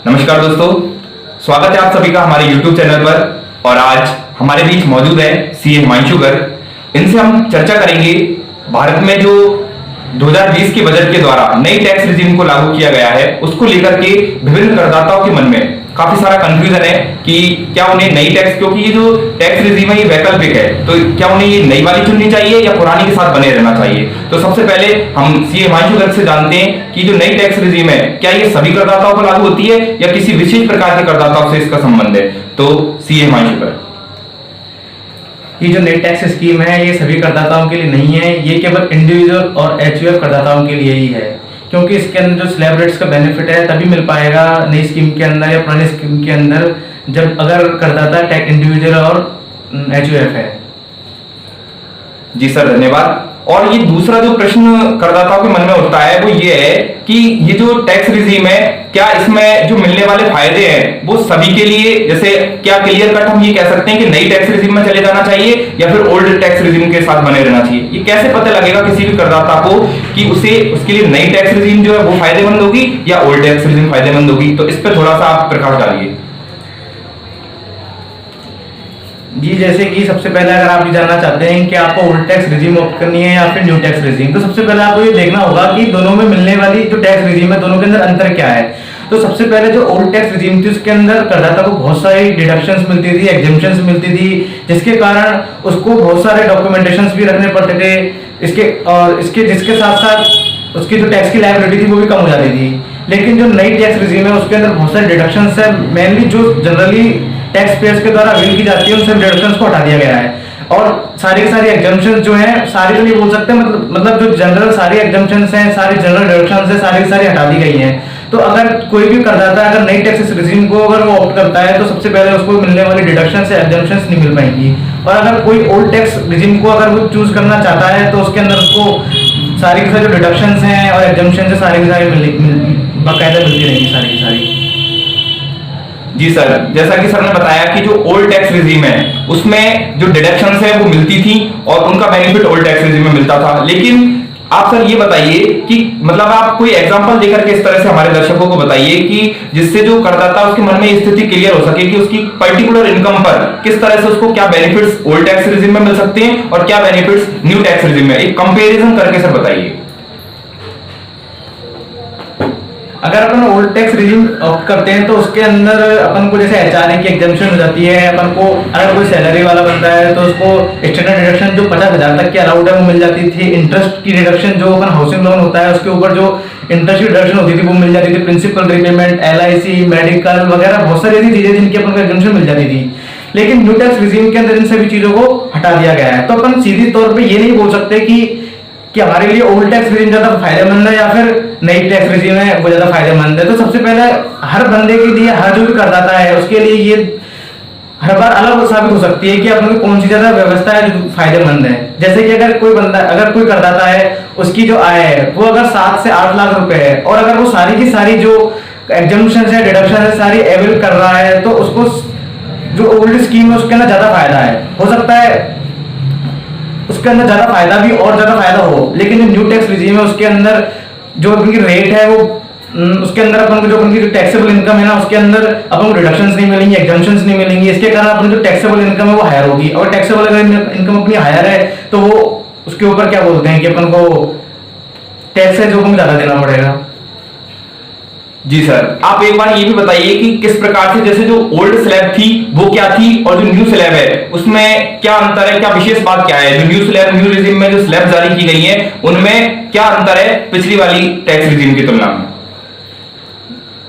नमस्कार दोस्तों, स्वागत है आप सभी का हमारे YouTube चैनल पर। और आज हमारे बीच मौजूद है सीए हिमांशु गर्ग। इनसे हम चर्चा करेंगे भारत में जो 2020 के बजट के द्वारा नई टैक्स रिजीम को लागू किया गया है उसको लेकर के विभिन्न करदाताओं के मन में काफी सारा कंफ्यूजन है कि क्या उन्हें नई टैक्स, क्योंकि ये जो टैक्स रिजीम है ये वैकल्पिक है, तो क्या उन्हें ये नई वाली चुननी चाहिए या पुरानी के साथ बने रहना चाहिए। तो सबसे पहले हम सीए हिमांशु गर्ग से जानते हैं कि जो नई टैक्स रिजीम है क्या ये सभी करदाताओं पर लागू होती है या किसी विशेष प्रकार के करदाताओं से इसका संबंध है। तो सीए हिमांशु गर्ग, ये जो नई टैक्स स्कीम है ये सभी करदाताओं के लिए नहीं है, ये केवल इंडिविजुअल और एचयूएफ करदाताओं के लिए ही है, क्योंकि इसके अंदर जो स्लैब रेट्स का बेनिफिट है तभी मिल पाएगा नई स्कीम के अंदर या पुरानी स्कीम के अंदर, जब अगर करदाता टैक्स इंडिविजुअल और एचयूएफ है। जी सर, धन्यवाद। और ये दूसरा जो प्रश्न करदाताओं के मन में उठता है वो ये है कि ये जो टैक्स रिजीम है क्या इसमें जो मिलने वाले फायदे हैं वो सभी के लिए, जैसे क्या क्लियर कट हम ये कह सकते हैं कि नई टैक्स रिजीम में चले जाना चाहिए या फिर ओल्ड टैक्स रिजीम के साथ बने रहना चाहिए। ये कैसे पता लगेगा किसी भी करदाता को कि उसे उसके लिए नई टैक्स रिजीम जो है वो फायदेमंद होगी या ओल्ड टैक्स रिजीम फायदेमंद होगी। तो इस पर थोड़ा सा आप प्रकाश डालिए। जी, जैसे कि सबसे पहले अगर आप ये जानना चाहते हैं कि आपको ओल्ड टैक्स रिजीम ऑप्ट करनी है या फिर न्यू टैक्स रिजीम, तो सबसे पहले आपको ये देखना होगा कि दोनों में मिलने वाली जो टैक्स रिजीम है दोनों के अंदर अंतर क्या है। तो सबसे पहले जो ओल्ड टैक्स रिजीम थी उसके अंदर करदाता को बहुत सारी डिडक्शंस मिलती थी, एग्जेम्पशंस मिलती थी, जिसके कारण उसको बहुत सारे डॉक्यूमेंटेशंस भी रखने पड़ते थे। जिसके साथ साथ उसकी जो टैक्स की लायबिलिटी थी वो भी कम हो जाती थी। लेकिन जो नई टैक्स रिजीम है उसके अंदर बहुत सारे डिडक्शंस है, मेनली जो जनरली टैक्स पेयर्स के द्वारा बिल की जाती है उन सब डिडक्शंस को हटा दिया गया है। और सारी की सारी एग्जम्पशंस जो हैं, सारी तो नहीं बोल सकते, मतलब जो जनरल सारी एग्जम्पशंस हैं, सारी जनरल डिडक्शंस हैं, सारी की सारी हटा दी गई हैं। तो अगर कोई भी करदाता अगर नई टैक्स रिजीम को अगर वो ऑप्ट करता है तो सबसे पहले उसको मिलने वाली डिडक्शंस या एग्जम्पशंस नहीं मिल पाएंगी। और अगर कोई ओल्ड टैक्स रिजीम को अगर वो चूज करना चाहता है तो उसके अंदर उसको सारी की सारी जो डिडक्शंस हैं और एग्जम्पशंस हैं सारी की सारी बाकायदा मिलती रहेंगी सारी की सारी। जी सर, जैसा कि सर ने बताया कि जो ओल्ड टैक्स रिजीम है उसमें जो डिडक्शंस है वो मिलती थी और उनका बेनिफिट ओल्ड टैक्स रिजीम में मिलता था। लेकिन आप सर ये बताइए कि मतलब आप कोई एग्जांपल देकर के इस तरह से हमारे दर्शकों को बताइए कि जिससे जो करदाता उसके मन में स्थिति क्लियर हो सके कि उसकी पर्टिकुलर इनकम पर किस तरह से उसको क्या बेनिफिट्स ओल्ड टैक्स रिजीम में मिल सकते हैं और क्या बेनिफिट्स न्यू टैक्स रिजीम में, एक कंपैरिजन करके सर बताइए। अगर अपन ओल्ड टैक्स रिजीम ऑप्ट करते हैं तो उसके अंदर अपन को जैसे एचआरए की एग्जम्पशन हो जाती है। अपन को अगर कोई सैलरी वाला बंदा है तो उसको स्टैंडर्ड डिडक्शन जो 50,000 तक की अलाउड है वो मिल जाती थी। इंटरेस्ट की डिडक्शन जो अपन हाउसिंग लोन होता है उसके ऊपर जो इंटरेस्ट की डिडक्शन होती थी वो मिल जाती थी। प्रिंसिपल रीपेमेंट, एलआईसी, मेडिकल वगैरह बहुत सारी ऐसी चीजें जिनकी अपन को एग्जम्पशन मिल जाती थी। लेकिन न्यू टैक्स रिजीम के अंदर इन सभी चीजों को हटा दिया गया है। तो अपन सीधी तौर पर ये नहीं बोल सकते कि हमारे लिए ओल्ड टैक्स रिजीम ज्यादा फायदेमंद है या फिर नई टैक्स रिजीम है वो ज्यादा फायदेमंद है। तो सबसे पहले हर बंदे के लिए, हर जो भी करदाता है उसके लिए ये हर बार अलग साबित हो सकती है कि अपन को कौन सी ज्यादा व्यवस्था है जो फायदेमंद है। जैसे कि अगर कोई करदाता है उसकी जो आय है वो अगर 7 से 8 लाख रुपए है और अगर वो सारी की सारी जो एग्जम्पशन है, डिडक्शन है, सारी अवेल कर रहा है तो उसको जो ओल्ड स्कीम है उसके अंदर ज्यादा फायदा है। हो सकता है उसके अंदर ज्यादा फायदा भी और ज्यादा फायदा हो, लेकिन जो न्यू टैक्स रिजीम है उसके अंदर जो उनकी रेट है वो उसके अंदर अपन को जो उनकी जो टैक्सेबल इनकम है ना उसके अंदर अपन को डिडक्शंस नहीं मिलेंगी, एग्जम्पशंस नहीं मिलेंगी। इसके कारण अपन जो टैक्सेबल इनकम है वो हायर होगी और टैक्सेबल अगर इनकम अपनी हायर है तो वो उसके ऊपर क्या बोलते हैं कि अपन को टैक्स है जो अपन ज्यादा देना पड़ेगा। जी सर, आप एक बार ये भी बताइए कि किस प्रकार से जैसे जो ओल्ड स्लैब थी वो क्या थी और जो न्यू स्लैब है उसमें क्या अंतर है, क्या विशेष बात क्या है। जो न्यू स्लैब, न्यू रिजीम में जो स्लैब जारी की गई है उनमें क्या अंतर है पिछली वाली टैक्स रिजीम की तुलना में।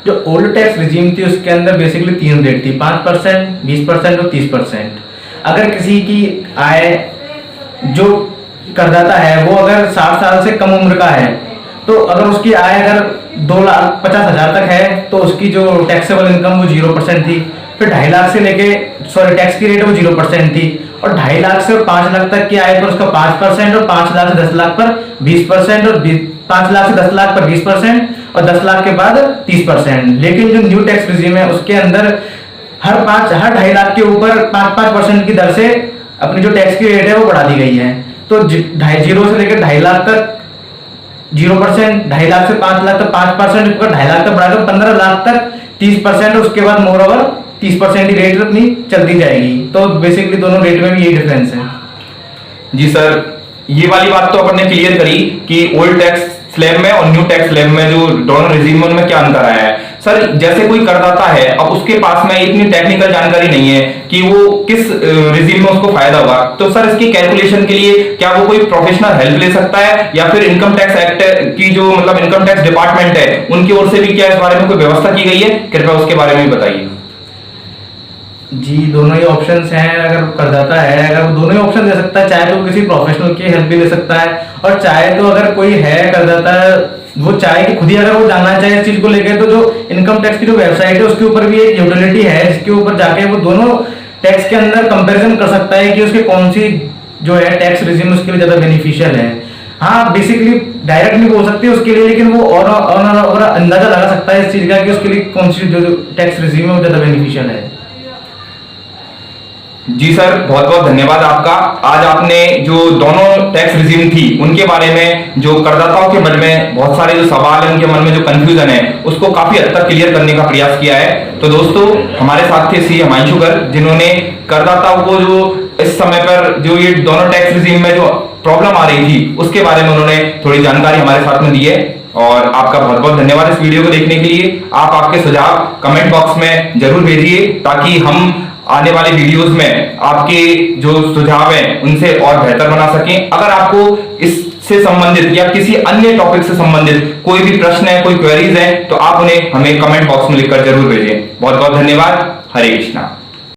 जो ओल्ड टैक्स रिजीम थी उसके अंदर बेसिकली 3 रेट थी, 5%, 20% और 30%। अगर किसी की आय, जो करदाता है वो अगर 60 साल से कम उम्र का है तो अगर उसकी आय अगर 2,50,000 तक है तो उसकी जो टैक्सेबल इनकम वो 0% थी। फिर 2.5 लाख से लेके टैक्स की रेट वो 0% थी और 2.5 लाख से 5 लाख तक की आय पर उसका 5% और 5 लाख से 10 लाख पर 20% और 5 लाख से 10 लाख पर 20% और 10 लाख के बाद 30%। लेकिन जो न्यू टैक्स रिजीम है उसके अंदर हर 2.5 लाख के ऊपर 5% की दर से अपनी जो टैक्स की रेट है वो बढ़ा दी गई है। तो 0 से लेकर 2.5 लाख तक 0%, 2.5 लाख से 5 लाख तक 5%, 2.5 लाख तक बढ़ाकर 15 लाख तक 30%, उसके बाद मोर ओवर 30% ही रेट अपनी चलती जाएगी। तो बेसिकली दोनों रेट में भी यही डिफरेंस है। जी सर, ये वाली बात तो अपन ने क्लियर करी कि ओल्ड टैक्स स्लैब में और न्यू टैक्स स्लैब में जो दोनों रिजीम में क्या अंतर आया है। सर जैसे कोई करदाता है, अब उसके पास में इतनी टेक्निकल जानकारी नहीं है कि वो किस रिजीम में उसको फायदा होगा, तो सर इसकी कैलकुलेशन के लिए क्या वो कोई प्रोफेशनल हेल्प ले सकता है, या फिर इनकम टैक्स एक्ट की जो मतलब इनकम टैक्स डिपार्टमेंट है उनकी ओर से भी क्या इस बारे में कोई व्यवस्था की गई है? कृपया उसके बारे में बताइए। जी, दोनों ही ऑप्शंस हैं। अगर करदाता है, अगर वो दोनों ही ऑप्शन दे सकता है, चाहे तो किसी प्रोफेशनल की हेल्प भी ले सकता है, और चाहे तो अगर कोई है करदाता, वो चाहे कि खुद ही अगर वो जानना चाहे इस चीज को लेकर, तो जो इनकम टैक्स की जो वेबसाइट है उसके ऊपर भी एक यूटिलिटी है जिसके ऊपर जाके वो दोनों टैक्स के अंदर कंपैरिजन कर सकता है कि उसके कौन सी जो है टैक्स रिजीम उसके लिए ज्यादा बेनिफिशियल है। हाँ, बेसिकली डायरेक्ट नहीं बोल सकते उसके लिए, लेकिन वो और अंदाजा लगा सकता है इस चीज का कि उसके लिए कौन सी जो टैक्स रिजीम है वो ज्यादा बेनिफिशियल है। जी सर, बहुत बहुत धन्यवाद आपका। आज आपने जो दोनों टैक्स रिजीम थी उनके बारे में, जो करदाताओं के मन में बहुत सारे जो सवाल है, उनके मन में जो कंफ्यूजन है, उसको काफी हद तक क्लियर करने का प्रयास किया है। तो दोस्तों, हमारे साथ थे सी हिमांशु गर्ग, जिन्होंने करदाताओं को जो इस समय पर जो ये दोनों टैक्स रिजीम में जो प्रॉब्लम आ रही थी उसके बारे में उन्होंने थोड़ी जानकारी हमारे साथ में दी है। और आपका बहुत बहुत धन्यवाद इस वीडियो को देखने के लिए। आप आपके सुझाव कमेंट बॉक्स में जरूर भेजिए, ताकि हम आने वाले वीडियोस में आपके जो सुझाव हैं उनसे और बेहतर बना सकें। अगर आपको इससे संबंधित या किसी अन्य टॉपिक से संबंधित कोई भी प्रश्न है, कोई क्वेरीज है, तो आप उन्हें हमें कमेंट बॉक्स में लिखकर जरूर भेजें। बहुत बहुत धन्यवाद। हरे कृष्णा।